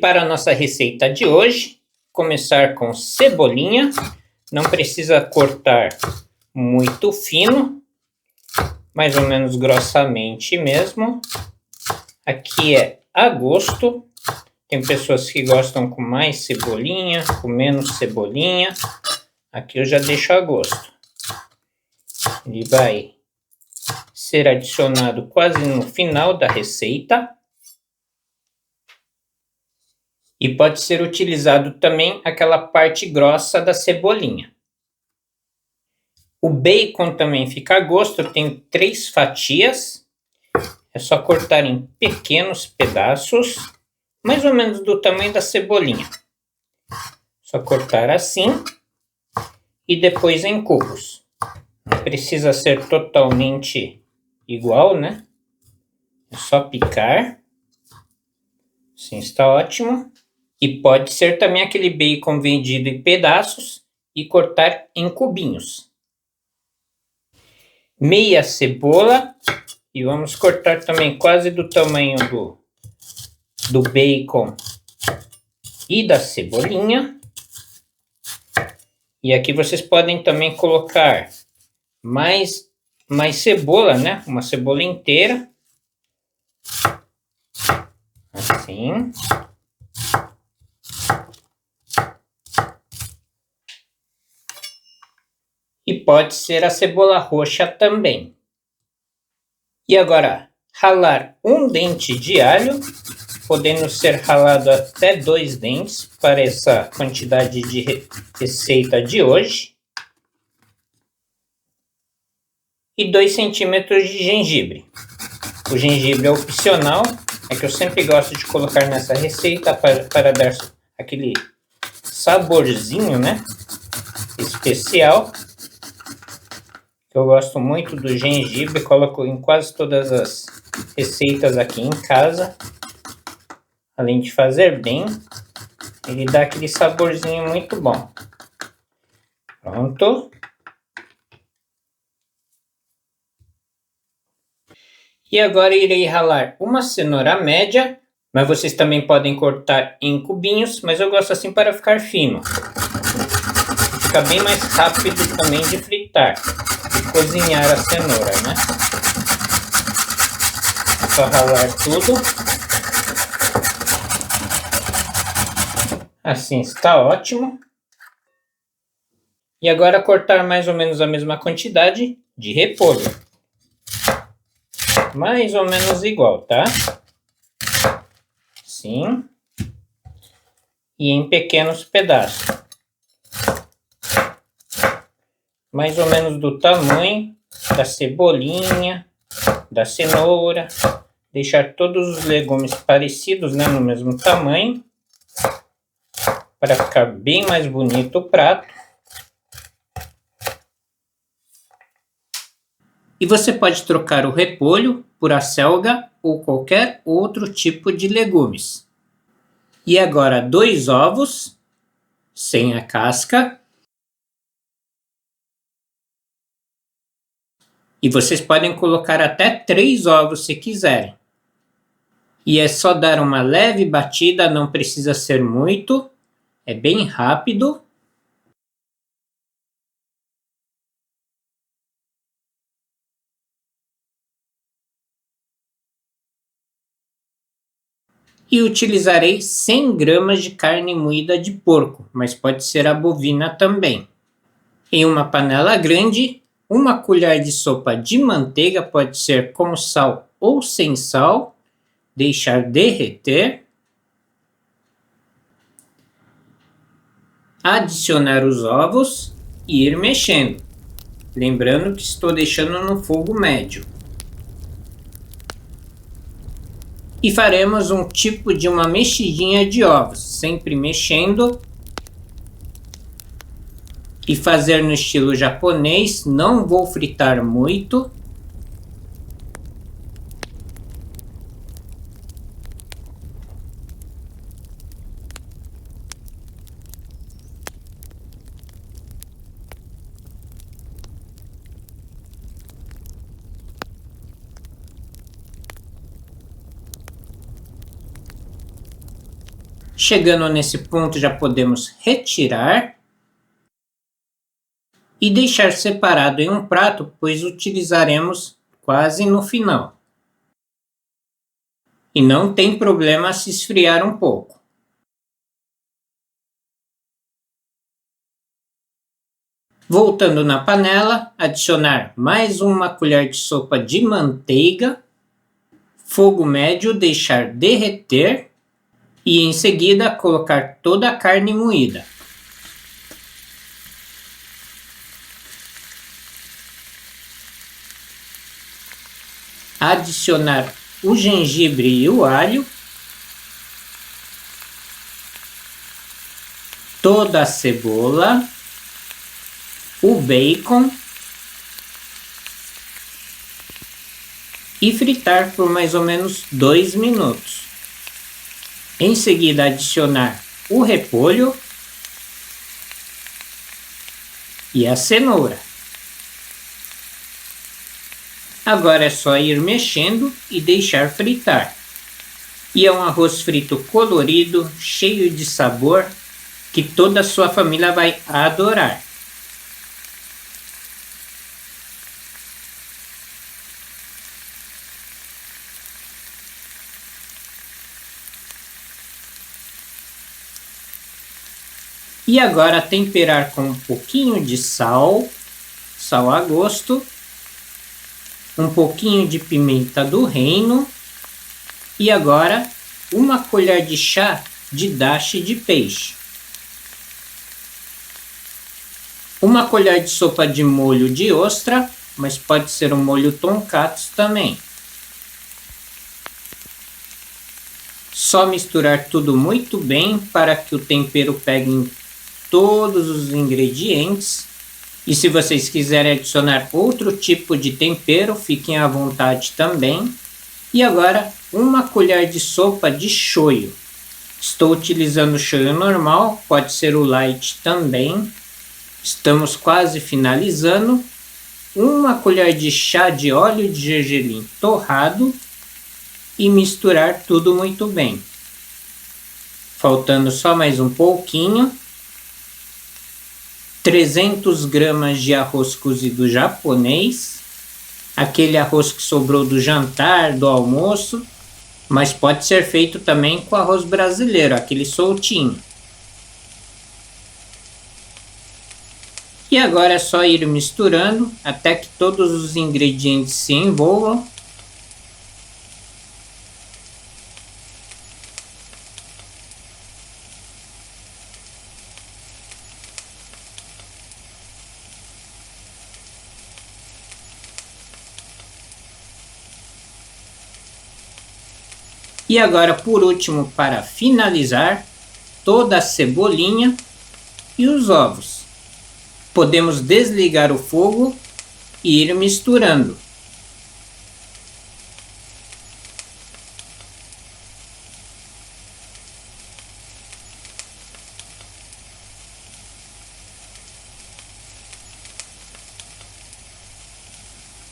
para a nossa receita de hoje, começar com cebolinha. Não precisa cortar muito fino, mais ou menos grossamente mesmo. Aqui é a gosto. Tem pessoas que gostam com mais cebolinha, com menos cebolinha. Aqui eu já deixo a gosto. Ele vai ser adicionado quase no final da receita. E pode ser utilizado também aquela parte grossa da cebolinha. O bacon também fica a gosto. Eu tenho 3 fatias. É só cortar em pequenos pedaços, mais ou menos do tamanho da cebolinha. Só cortar assim e depois em cubos. Não precisa ser totalmente igual, né? É só picar. Assim está ótimo. E pode ser também aquele bacon vendido em pedaços e cortar em cubinhos. Meia cebola. E vamos cortar também quase do tamanho do bacon e da cebolinha. E aqui vocês podem também colocar mais cebola, né? Uma cebola inteira. Assim. E pode ser a cebola roxa também. E agora, ralar um dente de alho, podendo ser ralado até 2 dentes para essa quantidade de receita de hoje. E 2 centímetros de gengibre. O gengibre é opcional, é que eu sempre gosto de colocar nessa receita para dar aquele saborzinho, né? Especial. Eu gosto muito do gengibre, coloco em quase todas as receitas aqui em casa. Além de fazer bem, ele dá aquele saborzinho muito bom. Pronto. E agora irei ralar uma cenoura média, mas vocês também podem cortar em cubinhos, mas eu gosto assim para ficar fino. Fica bem mais rápido também de fritar. Cozinhar a cenoura, né? É só ralar tudo. Assim está ótimo. E agora cortar mais ou menos a mesma quantidade de repolho. Mais ou menos igual, tá? Assim. E em pequenos pedaços. Mais ou menos do tamanho da cebolinha, da cenoura. Deixar todos os legumes parecidos, né, no mesmo tamanho. Para ficar bem mais bonito o prato. E você pode trocar o repolho por acelga ou qualquer outro tipo de legumes. E agora 2 ovos, sem a casca. E vocês podem colocar até 3 ovos se quiserem. E é só dar uma leve batida, não precisa ser muito. É bem rápido. E utilizarei 100 gramas de carne moída de porco, mas pode ser a bovina também. Em uma panela grande, 1 colher de sopa de manteiga, pode ser com sal ou sem sal, deixar derreter. Adicionar os ovos e ir mexendo. Lembrando que estou deixando no fogo médio. E faremos um tipo de uma mexidinha de ovos, sempre mexendo. E fazer no estilo japonês, não vou fritar muito. Chegando nesse ponto, já podemos retirar e deixar separado em um prato, pois utilizaremos quase no final. E não tem problema se esfriar um pouco. Voltando na panela, adicionar mais uma colher de sopa de manteiga, fogo médio, deixar derreter e em seguida colocar toda a carne moída. Adicionar o gengibre e o alho, toda a cebola, o bacon e fritar por mais ou menos 2 minutos. Em seguida, adicionar o repolho e a cenoura. Agora é só ir mexendo e deixar fritar. E é um arroz frito colorido, cheio de sabor, que toda a sua família vai adorar. E agora temperar com um pouquinho de sal, sal a gosto, um pouquinho de pimenta do reino e agora uma colher de chá de dashi de peixe. Uma colher de sopa de molho de ostra, mas pode ser um molho tonkatsu também. Só misturar tudo muito bem para que o tempero pegue em todos os ingredientes. E se vocês quiserem adicionar outro tipo de tempero, fiquem à vontade também. E agora, uma colher de sopa de shoyu. Estou utilizando o shoyu normal, pode ser o light também. Estamos quase finalizando. Uma colher de chá de óleo de gergelim torrado e misturar tudo muito bem. Faltando só mais um pouquinho. 300 gramas de arroz cozido japonês, aquele arroz que sobrou do jantar, do almoço, mas pode ser feito também com arroz brasileiro, aquele soltinho. E agora é só ir misturando até que todos os ingredientes se envolvam. E agora, por último, para finalizar, toda a cebolinha e os ovos. Podemos desligar o fogo e ir misturando.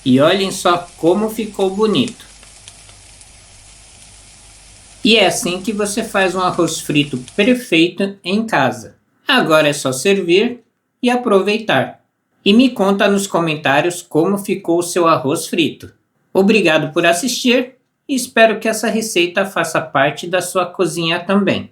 E olhem só como ficou bonito. E é assim que você faz um arroz frito perfeito em casa. Agora é só servir e aproveitar. E me conta nos comentários como ficou o seu arroz frito. Obrigado por assistir e espero que essa receita faça parte da sua cozinha também.